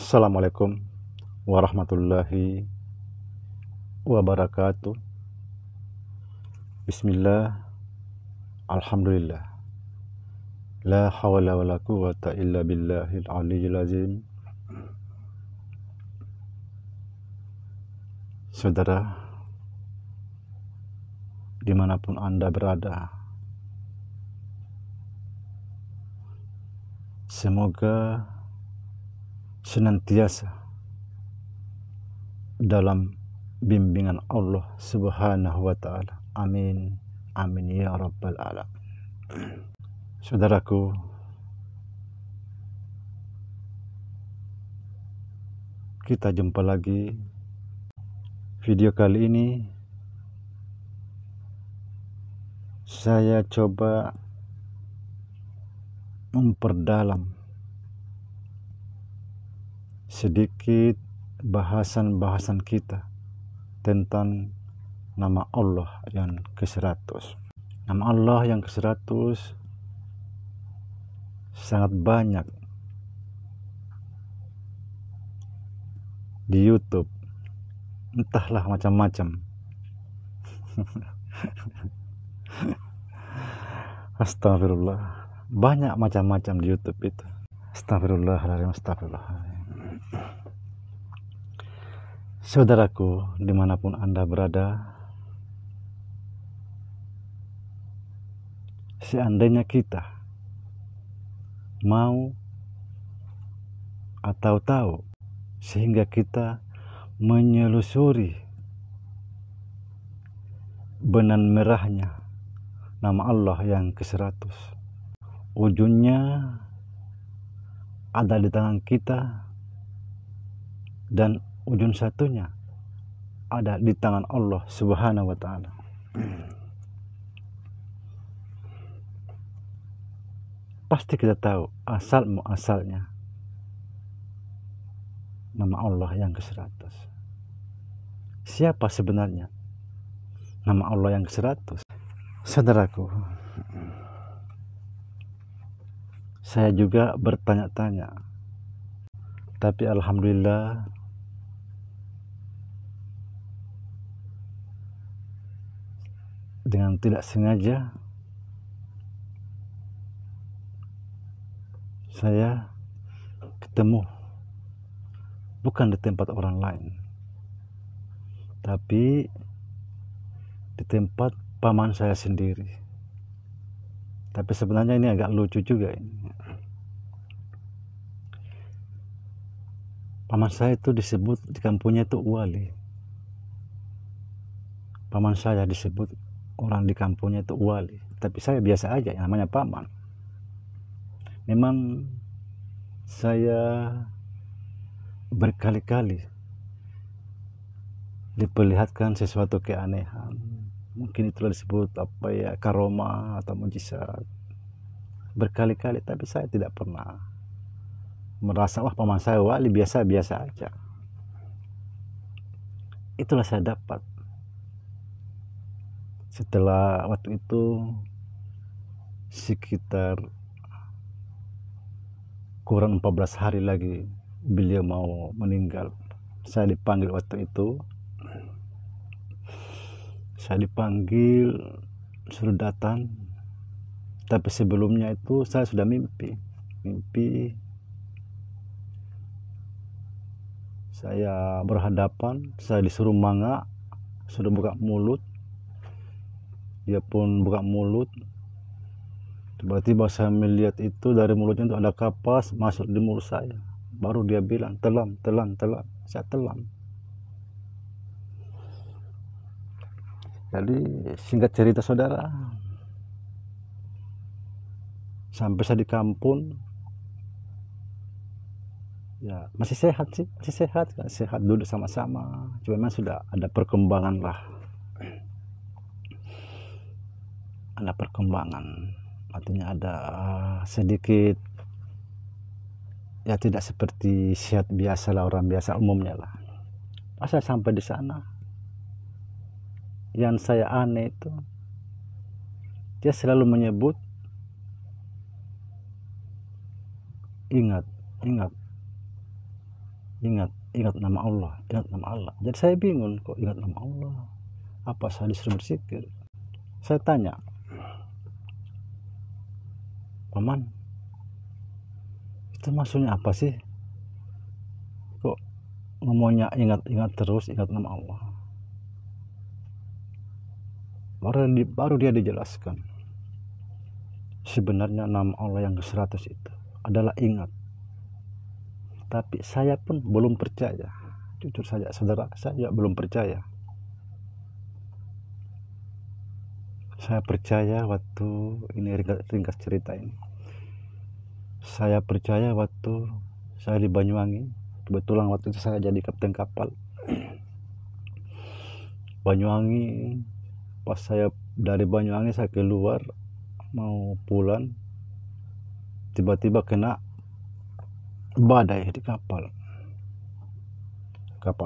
Assalamualaikum warahmatullahi wabarakatuh. Bismillah, alhamdulillah, la hawla wa la quwwata illa billahil aliyyil azim. Saudara, dimanapun Anda berada, semoga senantiasa dalam bimbingan Allah Subhanahu wa ta'ala. Amin, amin ya rabbal alamin. Saudaraku, kita jumpa lagi. Video kali ini saya coba memperdalam sedikit bahasan-bahasan kita tentang nama Allah yang ke-100. Nama Allah yang ke-100 sangat banyak di YouTube, entahlah macam-macam. Astagfirullah, banyak macam-macam di YouTube itu. Astagfirullahaladzim, astagfirullahaladzim. Saudaraku, dimanapun Anda berada, seandainya kita mau atau tahu, sehingga kita menyelusuri benang merahnya nama Allah yang ke-100, ujungnya ada di tangan kita, dan ujung satunya ada di tangan Allah Subhanahu wa ta'ala. Pasti kita tahu asal muasalnya nama Allah yang ke-100. Siapa sebenarnya nama Allah yang ke-100? Saudaraku, saya juga bertanya-tanya, tapi alhamdulillah dengan tidak sengaja saya ketemu, bukan di tempat orang lain, tapi di tempat paman saya sendiri. Tapi sebenarnya ini agak lucu juga ini. Paman saya itu disebut di kampungnya itu wali. Paman saya disebut orang di kampungnya itu wali, tapi saya biasa aja, yang namanya paman. Memang saya berkali-kali diperlihatkan sesuatu keanehan, mungkin itulah disebut apa ya, karomah atau mujizat, berkali-kali, tapi saya tidak pernah merasa wah paman saya wali, biasa-biasa aja. Itulah saya dapat setelah waktu itu sekitar kurang 14 hari lagi beliau mau meninggal. Saya dipanggil waktu itu, saya dipanggil suruh datang, tapi sebelumnya itu saya sudah mimpi saya berhadapan, saya disuruh manga, sudah buka mulut, dia pun buka mulut. Tiba-tiba saya melihat itu dari mulutnya itu ada kapas masuk di mulut saya. Baru dia bilang telan. Saya telan. Jadi singkat cerita saudara, sampai saya di kampung ya masih sehat sih, sehat duduk sama-sama. Cuma memang sudah ada perkembangan lah, artinya ada sedikit ya tidak seperti sehat biasa lah, orang biasa umumnya lah. Pas saya sampai di sana, yang saya aneh itu dia selalu menyebut ingat ingat nama Allah, ingat nama Allah. Jadi saya bingung, kok ingat nama Allah, apa saya disuruh berzikir? Saya tanya, paman, itu maksudnya apa sih, kok ngomongnya ingat terus, ingat nama Allah? Baru dia dijelaskan, sebenarnya nama Allah yang ke-100 itu adalah ingat. Tapi saya pun belum percaya, jujur saja saudara, saya belum percaya. Saya percaya waktu ini, ringkas cerita ini, saya percaya waktu saya di Banyuwangi. Kebetulan waktu itu saya jadi kapten kapal Banyuwangi. Pas saya dari Banyuwangi saya keluar mau pulang, tiba-tiba kena badai di kapal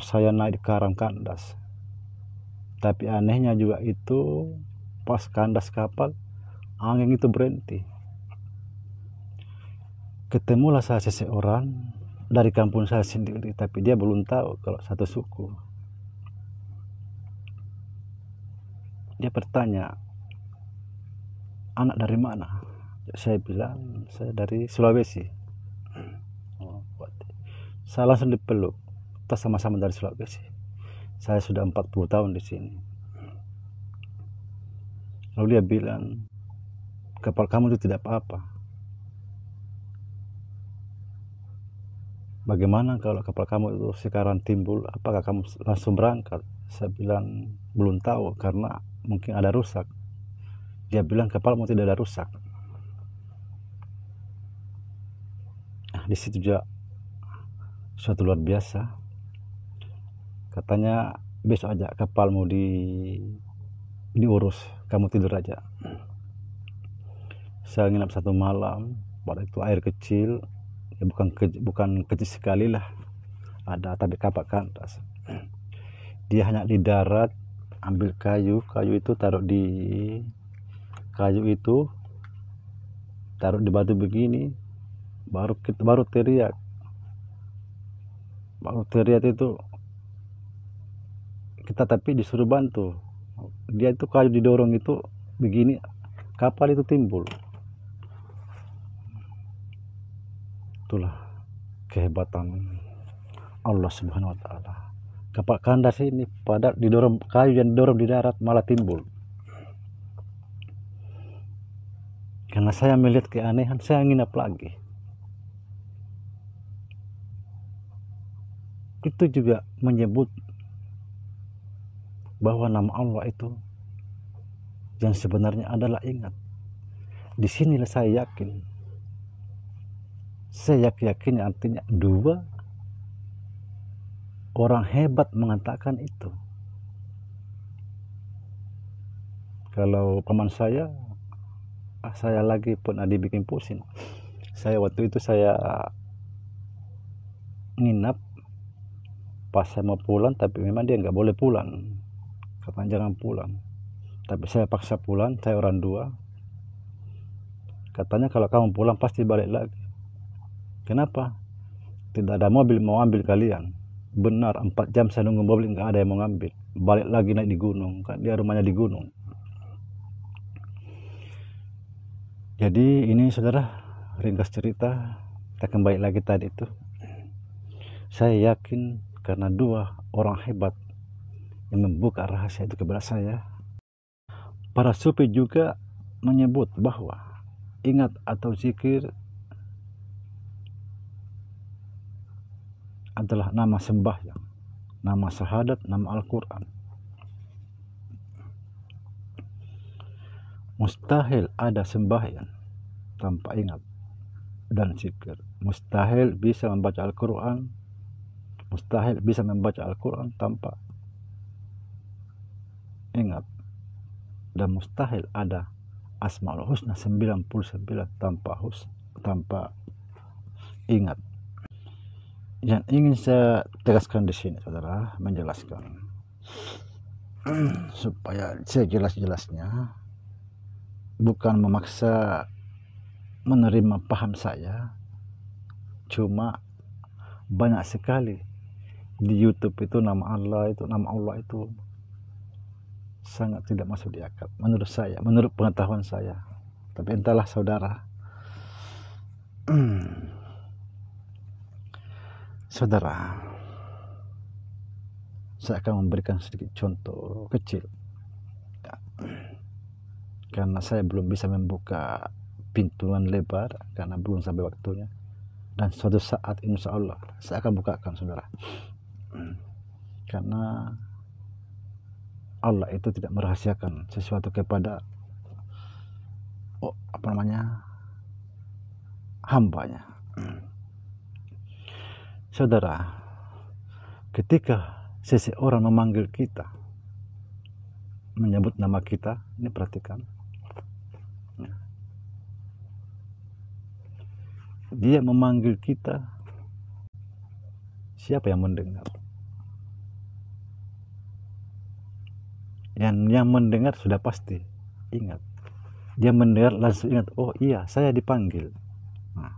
saya naik di karang kandas. Tapi anehnya juga itu, pas kandas kapal angin itu berhenti. Ketemulah saya seseorang dari kampung saya sendiri, tapi dia belum tahu kalau satu suku. Dia bertanya, anak dari mana? Saya bilang, saya dari Sulawesi. Saya langsung dipeluk, kita sama-sama dari Sulawesi. Saya sudah 40 tahun di sini. Lalu dia bilang, kapal kamu itu tidak apa-apa. Bagaimana kalau kapal kamu itu sekarang timbul, apakah kamu langsung berangkat? Saya bilang, belum tahu, karena mungkin ada rusak. Dia bilang, kapalmu tidak ada rusak. Di situ juga suatu luar biasa. Katanya, besok aja kapalmu diurus, kamu tidur aja. Saya nginap 1 malam. Pada itu air kecil, ya bukan kecil sekali lah, ada tapi kapal kandas. Dia hanya di darat, ambil kayu itu taruh di batu begini, baru teriak itu kita, tapi disuruh bantu. Dia itu kayu didorong itu begini, kapal itu timbul. Itulah kehebatan Allah Subhanahu wa Ta'ala. Kapal kandas ini pada didorong kayu yang didorong di darat malah timbul. Karena saya melihat keanehan, saya nginap lagi. Itu juga menyebut bahwa nama Allah itu yang sebenarnya adalah ingat. Di sinilah saya yakin. Saya yakin artinya 2 orang hebat mengatakan itu. Kalau paman saya lagi pun ada bikin pusing. Saya waktu itu saya nginap, pas saya mau pulang, tapi memang dia nggak boleh pulang, katanya jangan pulang. Tapi saya paksa pulang, saya orang 2. Katanya kalau kamu pulang pasti balik lagi. Kenapa? Tidak ada mobil mau ambil kalian. Benar, 4 jam saya nunggu mobil, nggak ada yang mau ngambil. Balik lagi naik di gunung, kan dia rumahnya di gunung. Jadi ini saudara, ringkas cerita, kita kembali lagi tadi itu. Saya yakin karena 2 orang hebat yang membuka rahasia itu kepada saya. Para sufi juga menyebut bahwa ingat atau zikir adalah nama sembahyang, nama syahadat, nama Al-Quran. Mustahil ada sembahyang tanpa ingat dan zikir. Mustahil bisa membaca Al-Quran, mustahil bisa membaca Al-Quran tanpa ingat. Dan mustahil ada Asmaul Husna 99 tanpa ingat. Yang ingin saya tegaskan di sini, saudara, menjelaskan supaya sejelas-jelasnya, bukan memaksa menerima paham saya, cuma banyak sekali di YouTube itu nama Allah itu sangat tidak masuk di akal menurut saya, menurut pengetahuan saya. Tapi entahlah saudara. Saudara, saya akan memberikan sedikit contoh kecil ya, karena saya belum bisa membuka pintuan lebar karena belum sampai waktunya, dan suatu saat insya Allah saya akan bukakan saudara. Karena Allah itu tidak merahasiakan sesuatu kepada hambanya. Saudara, ketika seseorang memanggil kita, menyebut nama kita, ini perhatikan, dia memanggil kita, siapa yang mendengar? Yang mendengar sudah pasti ingat. Dia mendengar langsung ingat, oh iya saya dipanggil. Nah.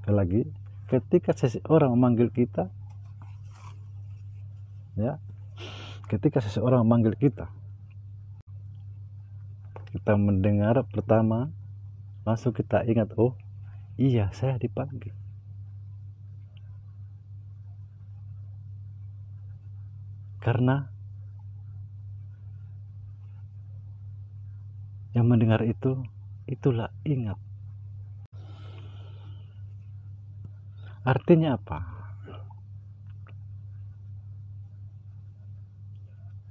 Lagi, ketika seseorang memanggil kita, ya, ketika seseorang memanggil kita, kita mendengar pertama, langsung kita ingat, oh iya saya dipanggil. Karena yang mendengar itulah ingat. Artinya apa?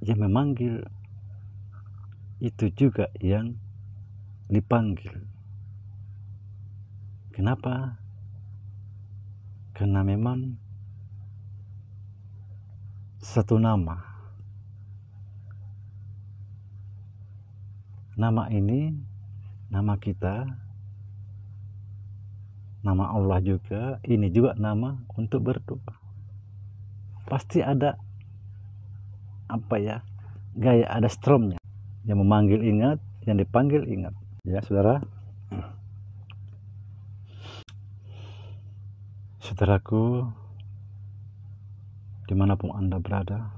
Yang memanggil itu juga yang dipanggil. Kenapa? Karena memang satu nama. Nama ini, nama kita, nama Allah juga, ini juga nama untuk berdoa. Pasti ada gaya, ada stromnya. Yang memanggil ingat, yang dipanggil ingat. Ya saudara. Saudaraku, dimanapun Anda berada,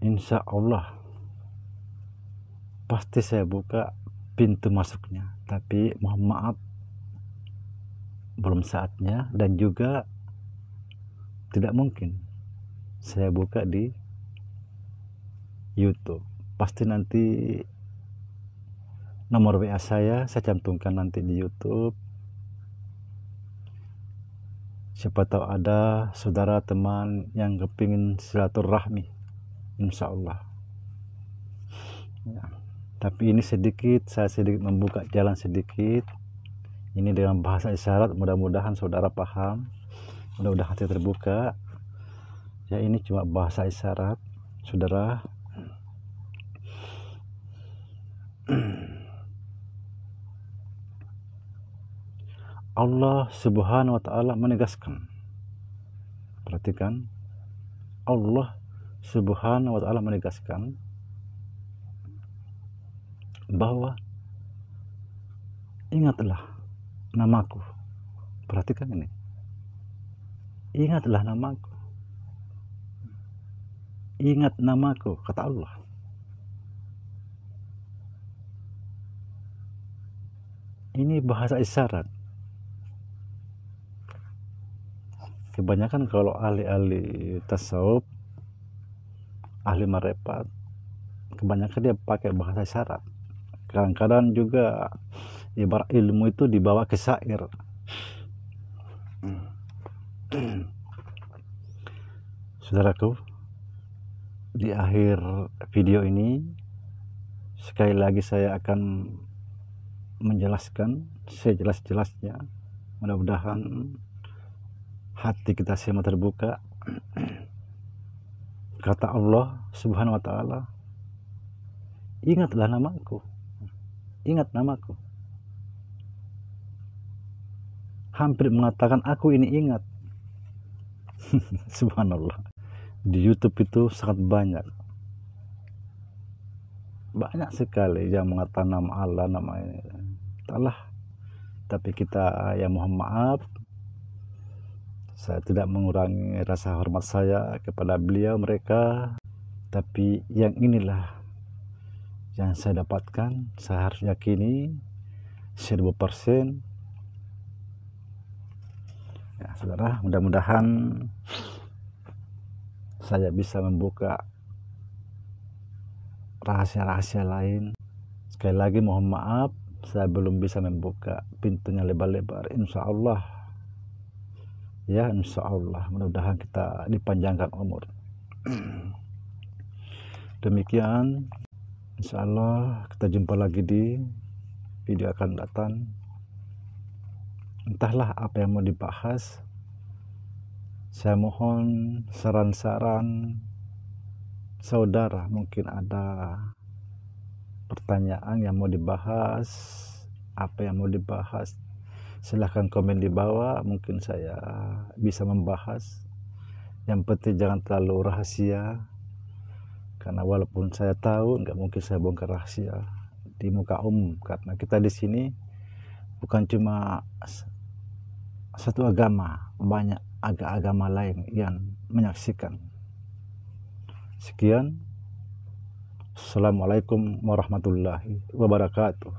insya Allah pasti saya buka pintu masuknya. Tapi mohon maaf, belum saatnya, dan juga tidak mungkin saya buka di YouTube. Pasti nanti nomor WA saya cantumkan nanti di YouTube. Siapa tahu ada saudara teman yang kepingin silaturahmi, insya Allah. Ya. Tapi ini saya sedikit membuka jalan sedikit. Ini dengan bahasa isyarat, mudah-mudahan saudara paham, mudah-mudahan hati terbuka. Ya, ini cuma bahasa isyarat, saudara. Allah Subhanahu wa Ta'ala menegaskan, perhatikan, Allah Subhanahu wa Ta'ala menegaskan bahwa ingatlah namaku. Perhatikan ini, ingatlah namaku, ingat namaku, kata Allah. Ini bahasa isyarat. Kebanyakan kalau ahli-ahli tasawuf, ahli marifat, kebanyakan dia pakai bahasa isyarat. Kadang-kadang juga ibarat ilmu itu dibawa ke syair. Saudaraku, di akhir video ini sekali lagi saya akan menjelaskan sejelas-jelasnya. Mudah-mudahan hati kita semua terbuka. Kata Allah Subhanahu wa Ta'ala, ingatlah namaku, ingat namaku. Hampir mengatakan aku ini ingat. Subhanallah, di YouTube itu sangat banyak sekali yang mengatakan nama Allah, nama ini. Entahlah tapi kita ya mohon maaf, saya tidak mengurangi rasa hormat saya kepada beliau mereka, tapi yang inilah yang saya dapatkan. Saya harus yakini 1000%. Ya, saudara, mudah-mudahan saya bisa membuka rahasia-rahasia lain. Sekali lagi mohon maaf, saya belum bisa membuka pintunya lebar-lebar. Insya Allah, ya insya Allah, mudah-mudahan kita dipanjangkan umur. Demikian, insya Allah kita jumpa lagi di video akan datang. Entahlah apa yang mau dibahas. Saya mohon saran-saran saudara, mungkin ada pertanyaan yang mau dibahas, apa yang mau dibahas, silahkan komen di bawah, mungkin saya bisa membahas. Yang penting jangan terlalu rahasia, karena walaupun saya tahu nggak mungkin saya bongkar rahasia di muka umum, karena kita di sini bukan cuma satu agama, banyak agama lain yang menyaksikan. Sekian, assalamualaikum warahmatullahi wabarakatuh.